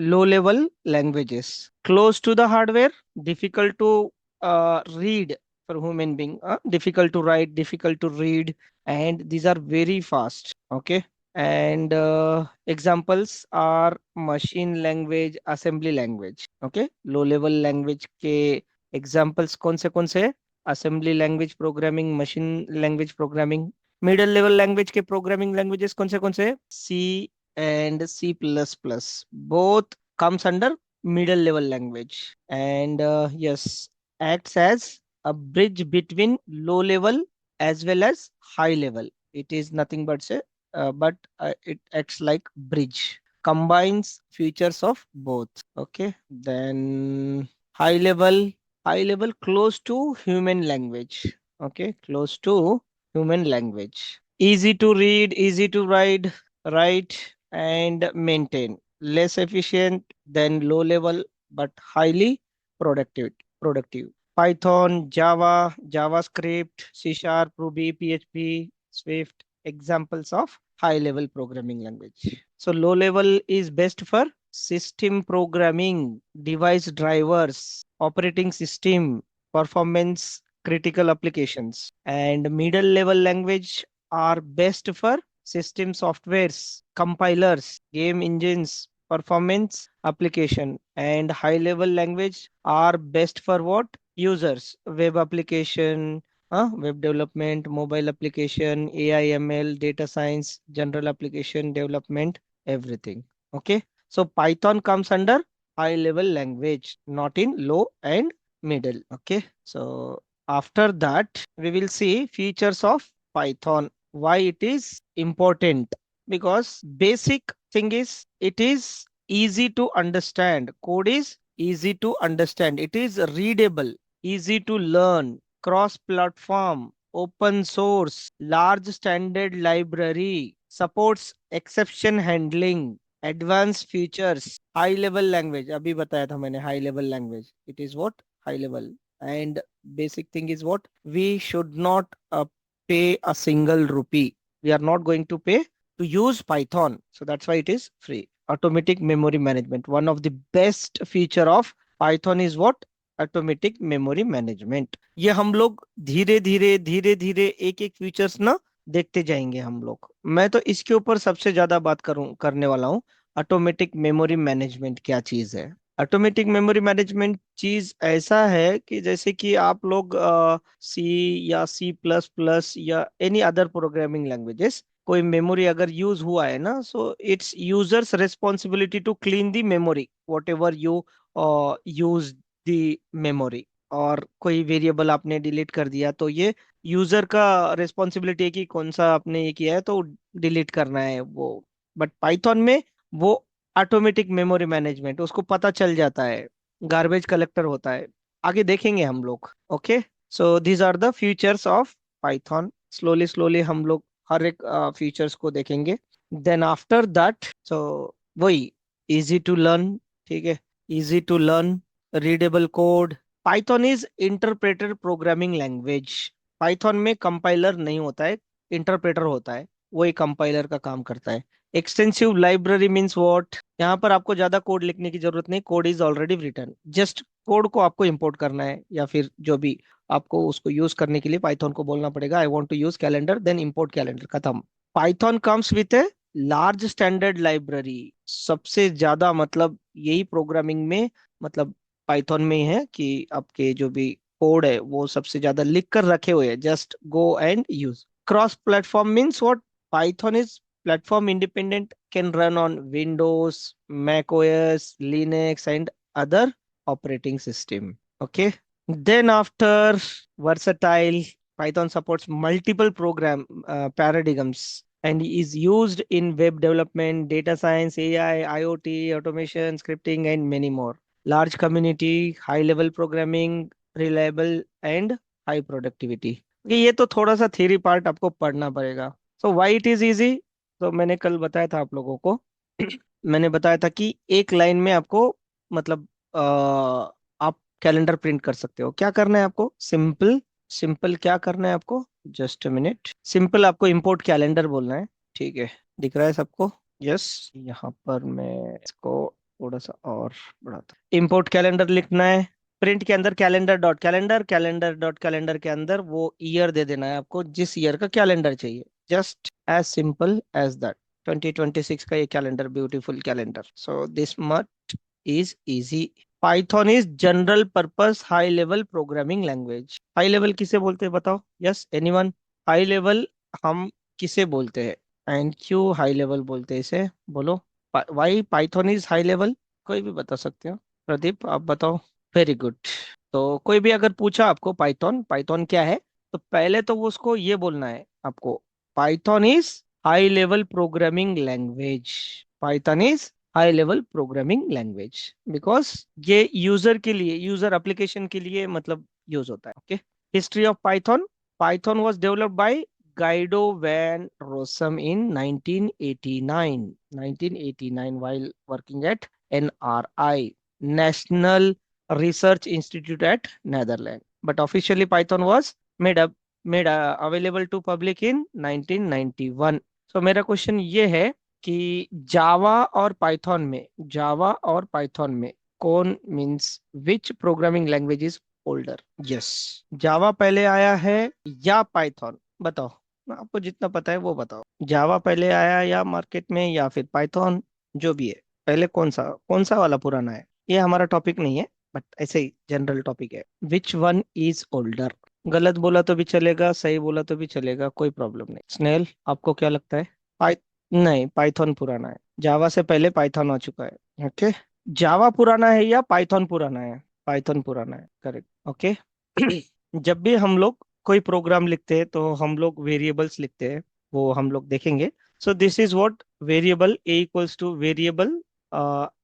low level languages, close to the hardware, difficult to read for human being, difficult to write, difficult to read, and these are very fast. Okay. And examples are machine language, assembly language. Okay, low level language के examples कौन से हैं? Assembly language programming, machine language programming. Middle level language के programming languages कौन से हैं? सी and C++. Both comes under middle level language. And yes, acts as a bridge between low level as well as high level. It is nothing but say, it acts like bridge. Combines features of both. Okay. Then high level, high level close to human language. Okay, close to human language. Easy to read, easy to write and maintain. Less efficient than low level, but highly productive. Productive. Python, Java, JavaScript, C Sharp, Ruby, PHP, Swift, examples of high level programming language. So low level is best for system programming, device drivers, operating system, performance critical applications, and middle level language are best for system softwares, compilers, game engines, performance application, and high level language are best for what? Users, web application, web development, mobile application, AI, ML, data science, general application development, everything. Okay. So Python comes under high level language, not in low and middle. Okay. So after that, we will see features of Python. Why it is important? Because basic thing is it is easy to understand. Code is easy to understand. It is readable, easy to learn, cross platform, open source, large standard library, supports exception handling, advanced features, high level language. अभी बताया था मैंने high level language. It is what? High level. And basic thing is what? We should not pay a single rupee. We are not going to pay to use Python. So that's why it is free. Automatic memory management. One of the best feature of Python is what? Automatic memory management. ये हम लोग धीरे धीरे एक एक features ना देखते जाएंगे हम लोग। मैं तो इसके ऊपर सबसे ज्यादा बात करने वाला हूँ। ऑटोमेटिक मेमोरी मैनेजमेंट क्या चीज है? ऑटोमेटिक मेमोरी मैनेजमेंट चीज ऐसा है कि जैसे कि आप लोग सी या C++ या एनी अदर प्रोग्रामिंग लैंग्वेजेस, कोई मेमोरी अगर यूज हुआ है ना, so it's user's responsibility to clean the memory whatever you use the memory. और कोई वेरिएबल आपने डिलीट कर दिया तो ये यूजर का रिस्पॉन्सिबिलिटी है कि कौन सा आपने ये किया है तो डिलीट करना है वो। बट पाइथन में वो ऑटोमेटिक मेमोरी मैनेजमेंट उसको पता चल जाता है, गार्बेज कलेक्टर होता है। आगे देखेंगे हम लोग। Okay. So these are the features of Python. Slowly slowly हम लोग हर एक फीचर्स को देखेंगे। देन आफ्टर दैट सो वही इजी टू लर्न। ठीक है, easy to learn, readable code. Python is interpreter programming language. Python में कंपाइलर नहीं होता है, इंटरप्रेटर होता है। वही कंपाइलर का काम करता है। Extensive library means what? यहाँ पर आपको ज्यादा कोड लिखने की जरूरत नहीं, code is already written. Just code को आपको इंपोर्ट करना है या फिर जो भी आपको उसको यूज करने के लिए पाइथन को बोलना पड़ेगा I want to use calendar, then import calendar, खत्म। Python comes with a large standard library. सबसे ज्यादा मतलब यही प्रोग्रामिंग में मतलब पाइथन में है कि आपके जो भी कोड है वो सबसे ज्यादा लिख कर रखे हुए हैं, just go and use. Cross platform means what? Python is platform independent, can run on Windows, Mac OS, Linux, and other operating system. Okay. Then after versatile, Python supports multiple program paradigms and is used in web development, data science, AI, IoT, automation, scripting, and many more. Large community, high level programming, reliable and high productivity. ये तो थोड़ा सा theory part आपको पढ़ना पड़ेगा। So why it is easy? तो मैंने कल बताया था आप लोगों को मैंने बताया था कि एक लाइन में आपको मतलब आप कैलेंडर प्रिंट कर सकते हो। क्या करना है आपको? सिंपल सिंपल क्या करना है आपको? Just a minute. सिंपल आपको इंपोर्ट कैलेंडर बोलना है। ठीक है, दिख रहा है सबको? यस। यहाँ पर मैं इसको थोड़ा सा और बढ़ाता हूँ। इंपोर्ट कैलेंडर लिखना है, प्रिंट के अंदर calendar dot calendar, calendar dot calendar के अंदर वो ईयर दे देना है आपको, जिस ईयर का कैलेंडर चाहिए, just as simple as that. 2026 का ये calendar, beautiful calendar, so this much is easy. Python is general purpose high level programming language. High level किसे बोलते हैं बताओ? Yes anyone? हाई लेवल हम किसे बोलते हैं, एंड क्यों हाई लेवल बोलते हैं इसे, बोलो। Why Python is high level? कोई भी बता सकते हो। प्रदीप आप बताओ। Very good. तो कोई भी अगर पूछा आपको पाइथन, पाइथन क्या है, तो पहले तो वो उसको ये बोलना है आपको, Python is high level programming language. Python is high level programming language because ये यूजर के लिए, यूजर एप्लीकेशन के लिए मतलब यूज होता है। Okay. History of Python. Python was developed by Guido van Rossum in 1989, 1989 while working at NRI, National Research Institute at Netherlands. But officially Python was made available to public in 1991. So मेरा question ये है कि जावा और Python में, जावा और Python में कौन means which programming language is older? Yes, Java पहले आया है या पाइथन? बताओ, आपको जितना पता है वो बताओ। जावा पहले आया या मार्केट में, या फिर पाइथन, जो भी है, पहले कौन सा वाला पुराना है? ये हमारा टॉपिक नहीं है, बट ऐसे ही जनरल टॉपिक है। Which one is older? गलत बोला तो भी चलेगा, सही बोला तो भी चलेगा, कोई प्रॉब्लम नहीं। स्नेल आपको क्या लगता है? पाइ नहीं, पाइथन पुराना है, जावा से पहले पाइथन आ चुका है। ओके। जावा पुराना है या पाइथन पुराना है? पाइथन पुराना है, करेक्ट। ओके। जब भी हम लोग कोई प्रोग्राम लिखते हैं तो हम लोग वेरिएबल्स लिखते हैं, वो हम लोग देखेंगे। So this is what variable a equals to variable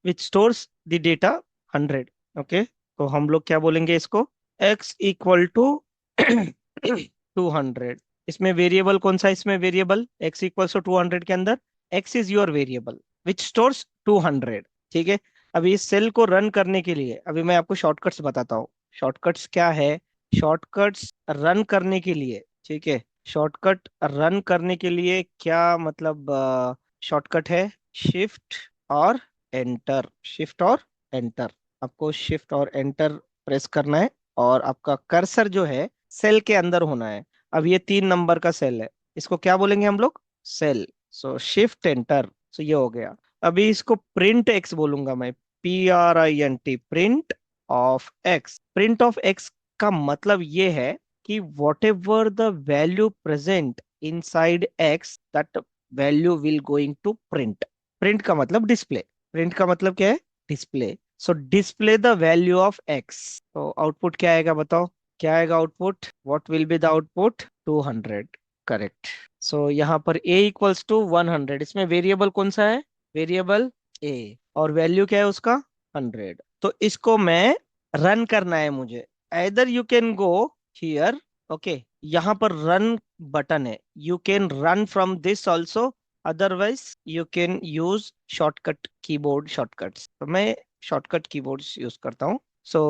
which stores the data 100। Okay. तो हम लोग क्या बोलेंगे इसको? x equal to 200। इसमें वेरिएबल कौन सा है? इसमें वेरिएबल x इक्वल्स टू 200 के अंदर x is your variable which stores 200। ठीक है। अभी इस सेल को रन करने के लिए अभी मैं आपको शॉर्टकट्स बताता हूँ। शॉर्टकट्स क्या है? शॉर्टकट्स रन करने के लिए, ठीक है, शॉर्टकट रन करने के लिए क्या मतलब शॉर्टकट है? शिफ्ट और एंटर, शिफ्ट और एंटर। आपको शिफ्ट और एंटर प्रेस करना है और आपका कर्सर जो है सेल के अंदर होना है। अब ये 3 नंबर का सेल है, इसको क्या बोलेंगे हम लोग? सेल। सो शिफ्ट एंटर, सो ये हो गया। अभी इसको प्रिंट एक्स बोलूंगा मैं, PRINT, print of X. Print of X का मतलब ये है कि whatever the value present inside X, that value will going to print. Print का मतलब डिस्प्ले, प्रिंट का मतलब क्या है? Display. So display the value of X. तो आउटपुट क्या आएगा बताओ? क्या आएगा output? What will be the output? 200, correct. So यहाँ पर a इक्वल्स टू 100, इसमें वेरिएबल कौन सा है? वेरिएबल a, और वैल्यू क्या है उसका? 100। तो इसको मैं रन करना है मुझे। either you can go here, okay, यहाँ पर रन बटन है, you can run from this also, otherwise you can use shortcut keyboard shortcuts। तो मैं शॉर्टकट कीबोर्ड्स यूज करता हूँ। सो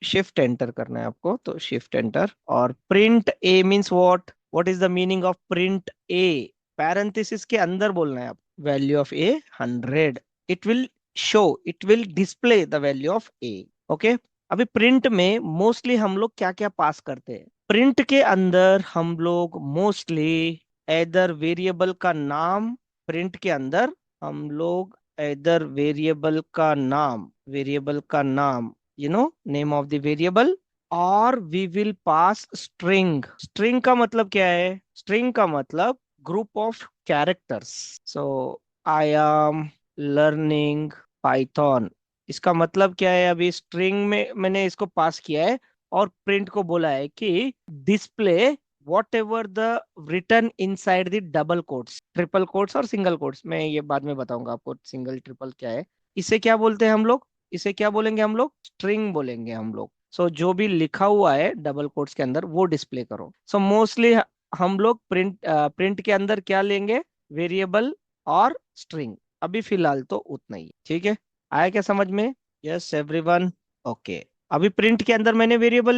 शिफ्ट एंटर करना है आपको, तो शिफ्ट एंटर। और print A means what is the meaning of print A? Parenthesis के अंदर बोलना है आप, value of A 100। It will show, it will display the value of A. Okay. अभी प्रिंट में मोस्टली हम लोग क्या क्या पास करते हैं? प्रिंट के अंदर हम लोग मोस्टली एदर वेरिएबल का नाम, प्रिंट के अंदर हम लोग एदर वेरिएबल का नाम, वेरिएबल का नाम, नेम ऑफ द वेरिएबल, और we will pass string. String का मतलब क्या है? स्ट्रिंग का मतलब group of characters. So I am learning Python, इसका मतलब क्या है? अभी स्ट्रिंग में मैंने इसको पास किया है और प्रिंट को बोला है कि display what ever the return in side the double quotes, triple quotes और सिंगल कोट्स। मैं ये बाद में बताऊंगा आपको सिंगल ट्रिपल क्या है। इसे क्या बोलते हैं हम लोग? इसे क्या बोलेंगे हम लोग? स्ट्रिंग बोलेंगे हम लोग। सो जो भी लिखा हुआ है डबल कोट्स के अंदर वो डिस्प्ले करो। सो मोस्टली हम लोग प्रिंट के अंदर क्या लेंगे? वेरिएबल और स्ट्रिंग। अभी फिलहाल तो उतना ही, ठीक है। आया क्या समझ में? Yes everyone? ओके। अभी प्रिंट के अंदर मैंने वेरिएबल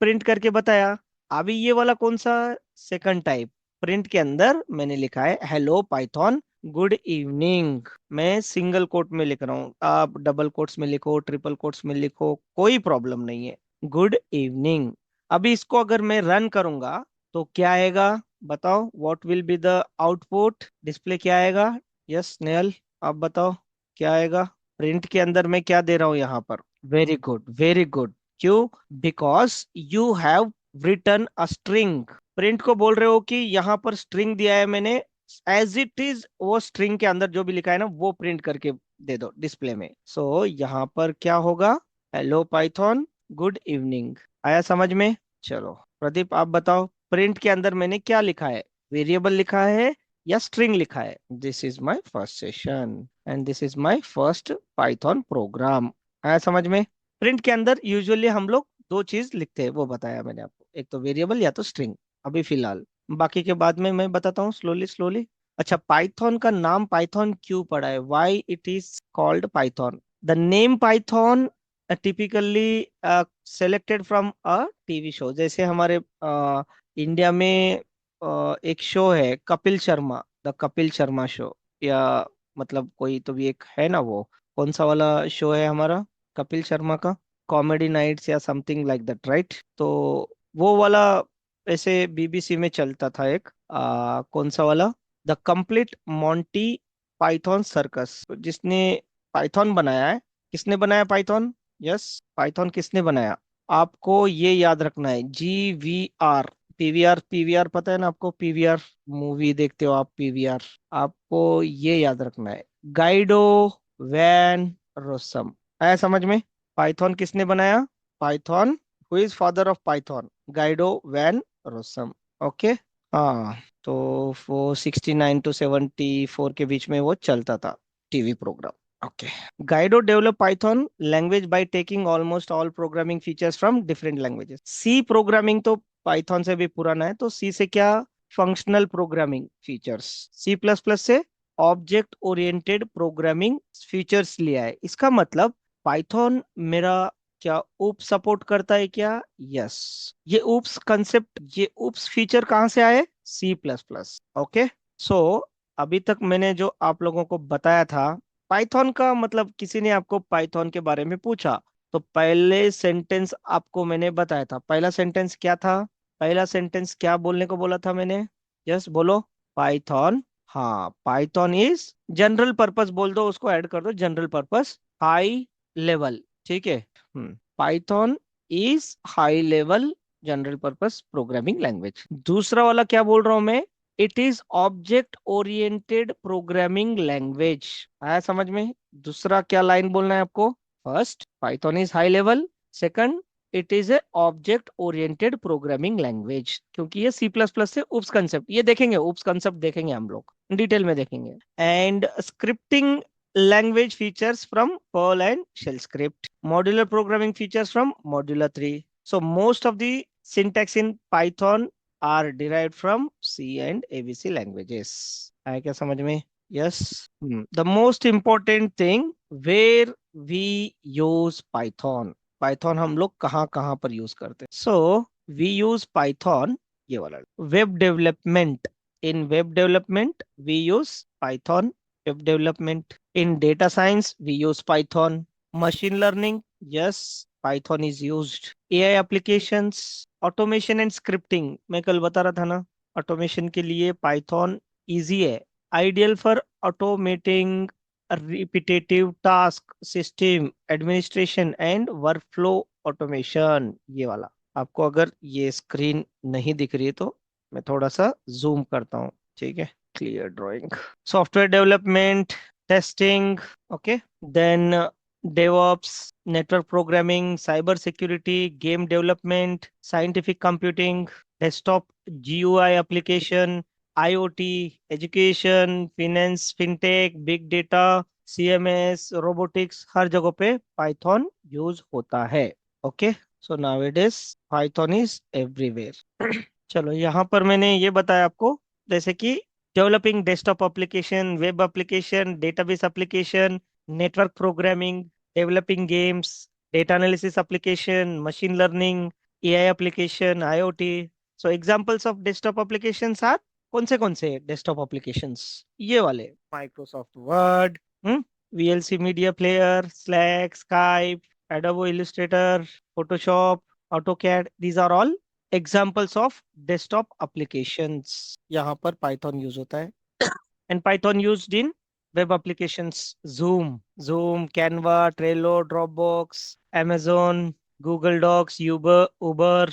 प्रिंट करके बताया। अभी ये वाला कौन सा? Second type. प्रिंट के अंदर मैंने लिखा है हेलो पाइथन गुड इवनिंग मैं सिंगल कोट में लिख रहा हूँ, आप डबल कोट्स में लिखो, ट्रिपल कोट्स में लिखो, कोई प्रॉब्लम नहीं है। Good evening. अभी इसको अगर मैं रन करूंगा तो क्या आएगा? बताओ, what will be the output? Display क्या आएगा? यस नेयल, आप बताओ क्या आएगा? प्रिंट के अंदर मैं क्या दे रहा हूँ यहाँ पर? Very good, very good. क्यों? Because you have return a string. Print को बोल रहे हो कि यहाँ पर स्ट्रिंग दिया है मैंने, एज इट इज वो स्ट्रिंग के अंदर जो भी लिखा है ना वो प्रिंट करके दे दो डिस्प्ले में। सो यहाँ पर क्या होगा? Hello Python, good evening. आया समझ में? चलो प्रदीप आप बताओ, प्रिंट के अंदर मैंने क्या लिखा है? वेरिएबल लिखा है या स्ट्रिंग लिखा है? This is my first session and this is my first Python program. आया समझ में? प्रिंट के अंदर यूजुअली हम लोग दो चीज लिखते हैं, वो बताया मैंने आपको, एक तो वेरिएबल या तो स्ट्रिंग अभी फिलहाल। बाकी के बाद में मैं बताता हूँ स्लोली स्लोली। अच्छा, पाइथन का नाम पाइथन क्यों पड़ा है? Why it is called Python? The name Python typically selected from a TV show. जैसे हमारे इंडिया में एक शो है कपिल शर्मा, द कपिल शर्मा शो, या मतलब कोई तो भी एक है ना, वो कौन सा वाला शो है हमारा कपिल शर्मा का? कॉमेडी नाइट्स या समथिंग लाइक दैट, राइट? तो वो वाला ऐसे बीबीसी में चलता था एक, कौन सा वाला? The complete Monty Python circus. जिसने पाइथन बनाया है, किसने बनाया पाइथन? यस, पाइथन किसने बनाया? आपको ये याद रखना है, GVR। पीवीआर, पीवीआर पता है ना आपको? पीवीआर मूवी देखते हो आप? पीवीआर, आपको ये याद रखना है, गाइडो वैन रोसम। आया समझ में? पाइथन किसने बनाया? Python, who is father of Python? Guido van Rossum. Okay. हाँ, तो वो 69 to 74 के बीच में वो चलता था TV program. Okay. Guido develop Python language by taking almost all programming features from different languages. C programming तो पाइथन से भी पुराना है, तो सी से क्या? Functional programming features. C plus plus से ऑब्जेक्ट ओरिएंटेड प्रोग्रामिंग फीचर्स लिया है। इसका मतलब पाइथन मेरा क्या ऊप सपोर्ट करता है क्या? यस। ये ऊप्स कंसेप्ट, ये ऊप्स फीचर कहाँ से आए? C plus plus. Okay. So अभी तक मैंने जो आप लोगों को बताया था पाइथन का, मतलब किसी ने आपको पाइथन के बारे में पूछा तो पहले सेंटेंस आपको मैंने बताया था। पहला सेंटेंस क्या था? पहला सेंटेंस क्या बोलने को बोला था मैंने? यस बोलो। पाइथन, हाँ, पाइथन इज जनरल पर्पस बोल दो, उसको ऐड कर दो, जनरल पर्पस हाई लेवल। ठीक है। Python is high level general purpose programming language. दूसरा वाला क्या बोल रहा हूं मैं? It is object oriented programming language. आया समझ में? दूसरा क्या लाइन बोलना है आपको? First, Python is high level. Second, it is a object oriented programming language. क्योंकि ये सी प्लस प्लस से उप्स कंसेप्ट, ये देखेंगे, उप्स कंसेप्ट देखेंगे हम लोग डिटेल में देखेंगे। And scripting language features from Perl and shell script, modular programming features from Modular 3. So most of the syntax in Python are derived from C and ABC languages. आया क्या समझ में? Yes. The most important thing, where we use Python. Python हम लोग कहाँ कहाँ पर use करते हैं? So we use Python, ये वाला, web development. In web development we use Python. Web development. In data science, we use Python. Machine learning, yes, Python is used. AI applications, automation and scripting, मैं कल बता रहा था ना, automation के लिए Python easy है, ideal for automating repetitive task, system administration and workflow automation। ये वाला आपको, अगर ये स्क्रीन नहीं दिख रही है तो मैं थोड़ा सा जूम करता हूँ, ठीक है? Clear drawing. Software development, testing, okay. Then DevOps, network programming, cyber security, game development, scientific computing, desktop GUI application, IoT, education, finance, fintech, big data, CMS, robotics, हर जगह पे Python यूज होता है। Okay, so nowadays Python is everywhere। चलो यहाँ पर मैंने ये बताया आपको, जैसे कि developing desktop application, web application, database application, network programming, developing games, data analysis application, machine learning, AI application, IoT. So examples of desktop applications are कौन से डेस्कटॉप एप्लीकेशंस? ये वाले, Microsoft Word, VLC media player, Slack, Skype, Adobe Illustrator, Photoshop, AutoCAD, these are all examples of desktop applications. यहाँ पर Python use होता है। And Python used in web applications, Zoom, Canva, Trello, Dropbox, amazon, Google Docs, Uber,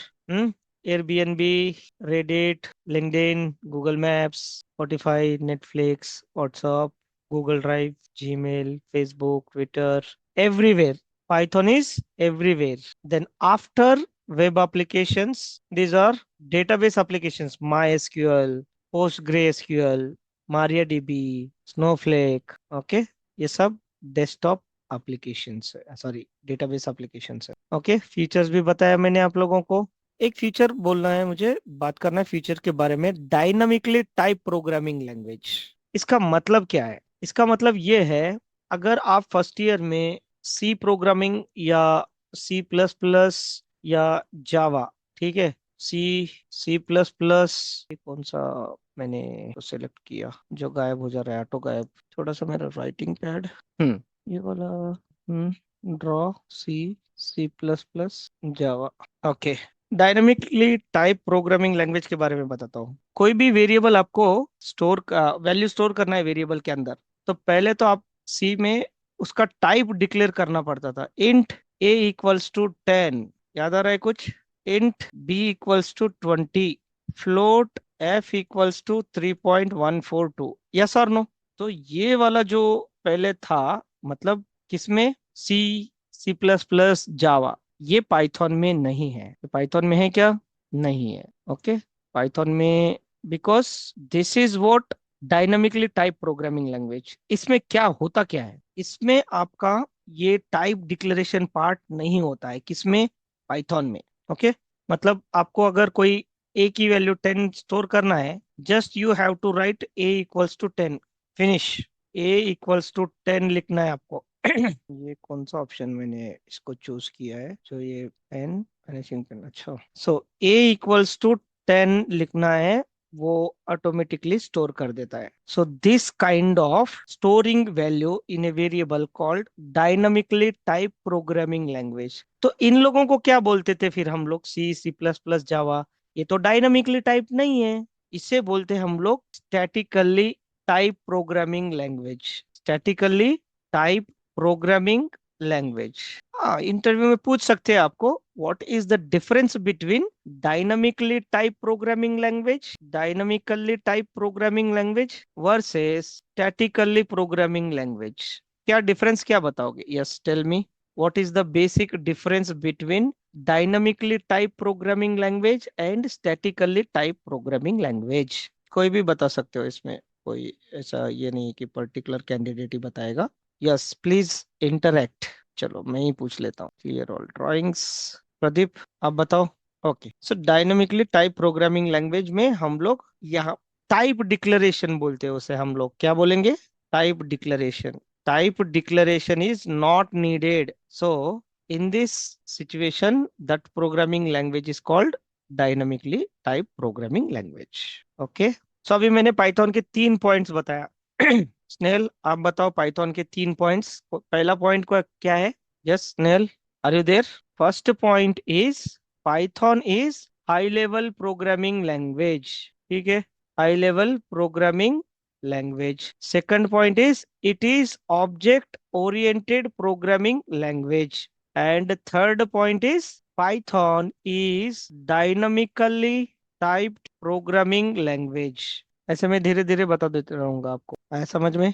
Airbnb, Reddit, LinkedIn, Google Maps, Spotify, Netflix, WhatsApp, Google Drive, Gmail, Facebook, Twitter, everywhere. Python is everywhere. Then after web applications, these are database applications, MySQL, PostgreSQL, MariaDB, Snowflake, okay, ये सब desktop applications है, sorry database applications है। Okay, features भी बताया मैंने आप लोगों को। एक फीचर बोलना है मुझे, बात करना है फीचर के बारे में, डायनामिकली टाइप प्रोग्रामिंग लैंग्वेज। इसका मतलब क्या है? इसका मतलब ये है, अगर आप फर्स्ट ईयर में सी प्रोग्रामिंग या सी प्लस प्लस या जावा, ठीक है, सी सी प्लस प्लस, कौन सा मैंने तो सेलेक्ट किया जो गायब हो जा रहा है, ऑटो गायब, थोड़ा सा मेरा राइटिंग पैड, ये वाला, draw, C, C plus plus, Java. Okay, dynamically type programming language के बारे में बताता हूँ। कोई भी वेरिएबल आपको स्टोर का वैल्यू स्टोर करना है वेरिएबल के अंदर, तो पहले तो आप सी में उसका टाइप डिक्लेयर करना पड़ता था। इंट ए इक्वल्स टू 10, याद आ रहा है कुछ? Int b equals to 20, float f equals to 3.142, yes और नो? तो ये वाला जो पहले था, मतलब किसमें? सी, सी प्लस प्लस, जावा, ये पाइथन में नहीं है। तो पाइथन में है क्या? नहीं है। ओके, पाइथन में, because this is what dynamically type programming language. इसमें क्या होता क्या है? इसमें आपका ये टाइप डिक्लेरेशन पार्ट नहीं होता है। किसमें? पाइथन में। ओके, मतलब आपको अगर कोई ए की वैल्यू 10 स्टोर करना है, just you have to write a equals to 10, finish. A equals to 10 लिखना है आपको। ये कौन सा ऑप्शन मैंने इसको चूज किया है जो ये पेन फिनिशिंग पेन, अच्छा, सो ए इक्वल्स टू 10 लिखना है, वो ऑटोमेटिकली स्टोर कर देता है। So this kind of storing value in a variable called dynamically type programming language. तो इन लोगों को क्या बोलते थे फिर हम लोग? सी, सी प्लस प्लस, जावा, ये तो डायनामिकली टाइप नहीं है, इसे बोलते हैं हम लोग statically type programming language. Statically type programming language. हाँ, इंटरव्यू में पूछ सकते हैं आपको, what is the difference between dynamically type programming language, dynamically type programming language versus statically programming language? क्या डिफरेंस, क्या बताओगे? Yes, tell me, what is the basic difference between dynamically type programming language and statically type programming language? कोई भी बता सकते हो इसमें, कोई ऐसा ये नहीं है कि पर्टिकुलर कैंडिडेट ही बताएगा। Yes, please interact. चलो मैं ही पूछ लेता हूँ। क्लियर ऑल ड्राइंग्स, प्रदीप आप बताओ। ओके, सो डायनामिकली टाइप प्रोग्रामिंग लैंग्वेज में हम लोग यहाँ टाइप डिक्लेरेशन बोलते हैं उसे। हम लोग क्या बोलेंगे? Type declaration. Type declaration is not needed, so in this situation that programming language is called dynamically type programming language. Okay, so अभी मैंने पाइथन के 3 पॉइंट्स बताया। स्नेल आप बताओ पाइथन के 3 पॉइंट्स। पहला पॉइंट को क्या है? Yes Snehal, are you there? First point is Python is high level programming language. ठीक है, high level programming language. Second point is it is object oriented programming language. And third point is Python is dynamically typed programming language. ऐसे मैं धीरे धीरे बता देते रहूंगा आपको, आया समझ में?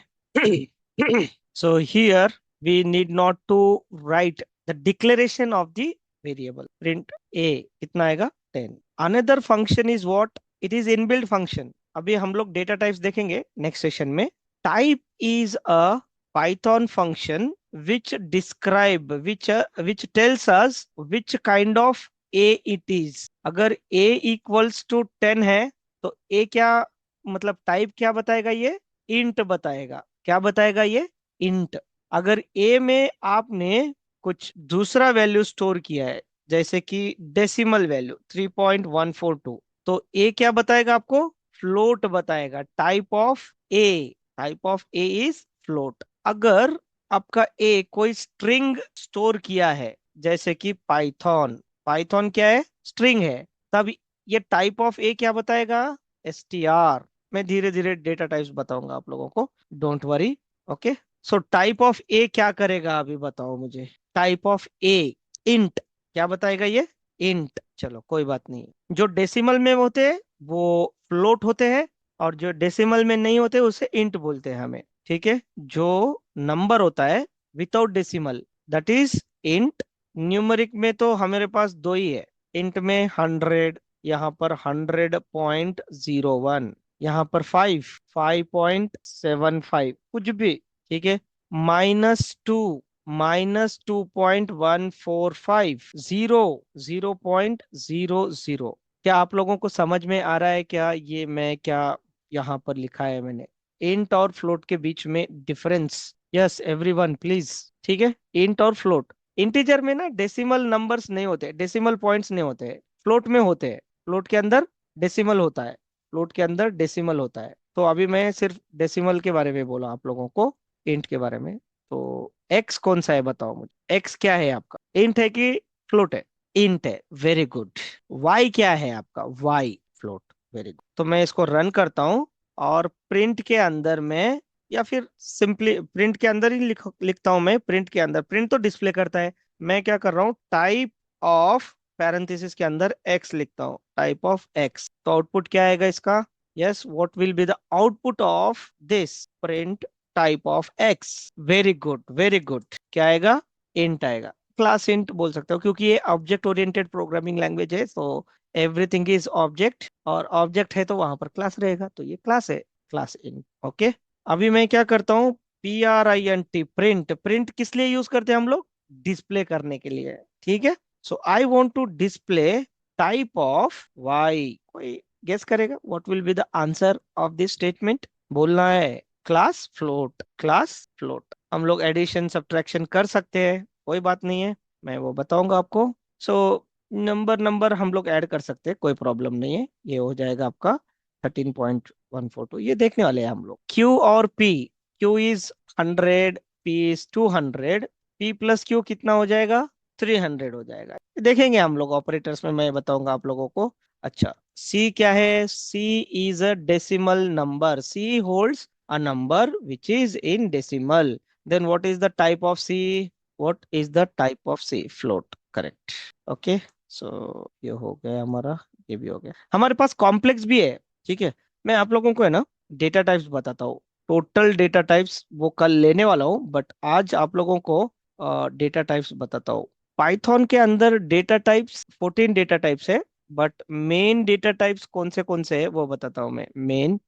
So here we need not to write the declaration of the variable. Print A कितना आएगा? 10। Another function is what? It is inbuilt function. अभी हम लोग डेटा टाइप्स देखेंगे नेक्स्ट सेशन में। Type is a Python function which describe which tells us which kind of a it is। अगर a equals to 10 है, तो a क्या, मतलब टाइप क्या बताएगा? ये इंट बताएगा। क्या बताएगा? ये इंट। अगर a में आपने कुछ दूसरा वैल्यू स्टोर किया है, जैसे कि डेसिमल वैल्यू 3.142, तो a क्या बताएगा आपको? फ्लोट बताएगा, type of A, type of A is float. अगर आपका ए कोई स्ट्रिंग स्टोर किया है, जैसे कि पाइथन, पाइथन क्या है, स्ट्रिंग है, तब ये टाइप ऑफ ए क्या बताएगा, एसटीआर। मैं धीरे धीरे डेटा टाइप्स बताऊंगा आप लोगों को, don't worry. Okay, so type of A क्या करेगा अभी बताओ मुझे। टाइप ऑफ ए इंट, क्या बताएगा ये, इंट। चलो कोई बात नहीं, जो डेसिमल में होते हैं वो फ्लोट होते हैं, और जो डेसिमल में नहीं होते उसे इंट बोलते हैं हमें, ठीक है। जो नंबर होता है without decimal, that is int. Numeric में तो हमारे पास दो ही है, इंट में 100, यहाँ पर 100.01, यहाँ पर 5.75, कुछ भी, ठीक है। -2, -2.145, 0.00। क्या आप लोगों को समझ में आ रहा है क्या, ये मैं क्या यहाँ पर लिखा है मैंने, इंट और फ्लोट के बीच में डिफरेंस। यस एवरीवन प्लीज, ठीक है। इंट और फ्लोट, इंटीजर में ना डेसिमल नंबर्स नहीं होते, डेसिमल पॉइंट्स नहीं होते हैं, फ्लोट में होते हैं। फ्लोट के अंदर डेसिमल होता है, फ्लोट के अंदर डेसिमल होता है। तो अभी मैं सिर्फ डेसिमल के बारे में बोला आप लोगों को, इंट के बारे में। तो एक्स कौन सा है बताओ मुझे, एक्स क्या है आपका, इंट है कि फ्लोट है, इंट है, वेरी गुड। वाई क्या है आपका, वाई फ्लोट, वेरी गुड। तो मैं इसको रन करता हूँ, और प्रिंट के अंदर में, या फिर सिंपली प्रिंट के अंदर ही लिखता हूं मैं, प्रिंट के अंदर, प्रिंट तो डिस्प्ले करता है, मैं क्या कर रहा हूँ, टाइप ऑफ पैरेंथेसिस के अंदर एक्स लिखता हूँ, टाइप ऑफ एक्स। तो आउटपुट क्या आएगा इसका, yes what will be the output of this print type of x, very good very good. क्या आएगा, इंट आएगा। क्लास इंट बोल सकते हो, क्योंकि ये ऑब्जेक्ट ओरिएंटेड प्रोग्रामिंग लैंग्वेज है, तो एवरीथिंग इज ऑब्जेक्ट, और ऑब्जेक्ट है तो वहां पर क्लास रहेगा, तो ये क्लास है, क्लास इंट। ओके, अभी मैं क्या करता हूँ, PRINT, प्रिंट। प्रिंट किस लिए यूज करते हैं हम लोग, डिस्प्ले करने के लिए, ठीक है। So I want to display type of Y. कोई गेस करेगा what will be the answer of this statement, बोलना है क्लास फ्लोट, क्लास फ्लोट। हम लोग एडिशन सब्ट्रैक्शन कर सकते हैं, कोई बात नहीं है, मैं वो बताऊंगा आपको। सो नंबर नंबर हम लोग ऐड कर सकते हैं, कोई प्रॉब्लम नहीं है, ये हो जाएगा आपका 13.142, ये देखने वाले हैं हम लोग। Q और P, Q is 100, P is 200, P plus Q कितना हो जाएगा, 300 हो जाएगा। देखेंगे हम लोग ऑपरेटर्स में, मैं बताऊंगा आप लोगों को। अच्छा, C क्या है, C is a decimal number, C holds a number which is in decimal. Then what is the type of C, what is the type of C, float, correct. Okay, so ये हो गया हमारा, ये भी हो गया। हमारे पास कॉम्प्लेक्स भी है, ठीक है। मैं आप लोगों को है ना डेटा टाइप्स बताता हूँ, टोटल डेटा टाइप्स वो कल लेने वाला हूँ, बट आज आप लोगों को डेटा टाइप्स बताता हूँ। पाइथन के अंदर डेटा टाइप्स 14 डेटा टाइप्स है, बट मेन डेटा टाइप्स कौन से है वो बताता हूँ मैं। Main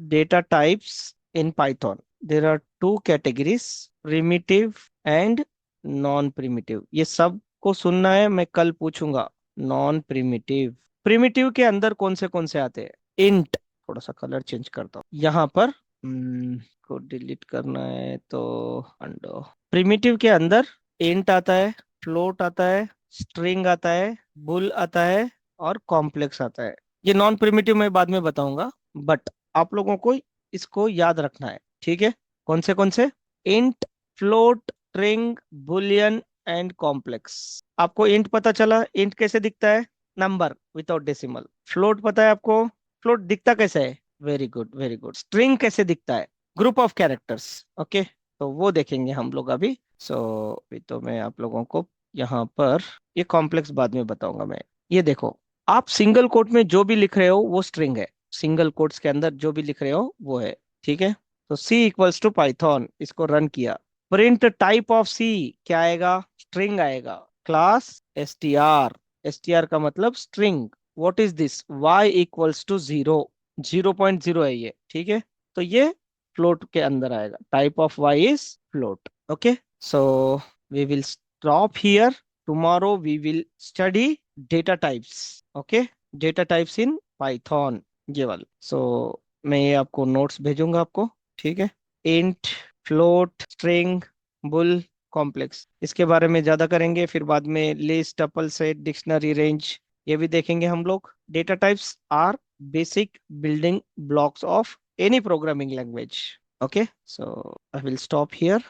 data types in Python, there are two categories, primitive and non primitive. ये सब को सुनना है, मैं कल पूछूंगा। नॉन प्रिमिटिव, प्रिमिटिव के अंदर कौन से आते हैं, इंट। थोड़ा सा कलर चेंज करता हूँ यहाँ पर, को डिलीट करना है तो अंडो। प्रिमिटिव के अंदर इंट आता है, फ्लोट आता है, स्ट्रिंग आता है, बुल आता है, और कॉम्प्लेक्स आता है। ये नॉन प्रिमिटिव मैं बाद में बताऊंगा, बट आप लोगों को इसको याद रखना है, ठीक है। कौन से, int, float, string, Boolean and complex. आपको इंट पता चला, इंट कैसे दिखता है, नंबर विदाउट डेसिमल। फ्लोट पता है आपको, फ्लोट दिखता कैसे है, very good very good. String कैसे दिखता है, ग्रुप ऑफ कैरेक्टर्स। ओके, तो वो देखेंगे हम लोग अभी। सो अभी तो मैं आप लोगों को यहाँ पर, ये कॉम्प्लेक्स बाद में बताऊंगा मैं। ये देखो, आप सिंगल कोट में जो भी लिख रहे हो वो स्ट्रिंग है, सिंगल कोट्स के अंदर जो भी लिख रहे हो वो है, ठीक है। तो C इक्वल्स टू पाइथन, इसको रन किया, प्रिंट टाइप ऑफ C क्या आएगा, स्ट्रिंग आएगा, क्लास str, str का मतलब string. What is this, y equals to 0, 0.0 है ये, ठीक है। तो ये फ्लोट के अंदर आएगा, type of y is float. Okay, so we will stop here, tomorrow we will study data types. Okay, data types in Python, ये वाला। सो मैं ये आपको नोट्स भेजूंगा आपको, ठीक है। Int, float, string, bool, complex, इसके बारे में ज्यादा करेंगे, फिर बाद में list, tuple, set, dictionary, range, ये भी देखेंगे हम लोग। Data types are basic building blocks of any programming language. Okay, so I will stop here.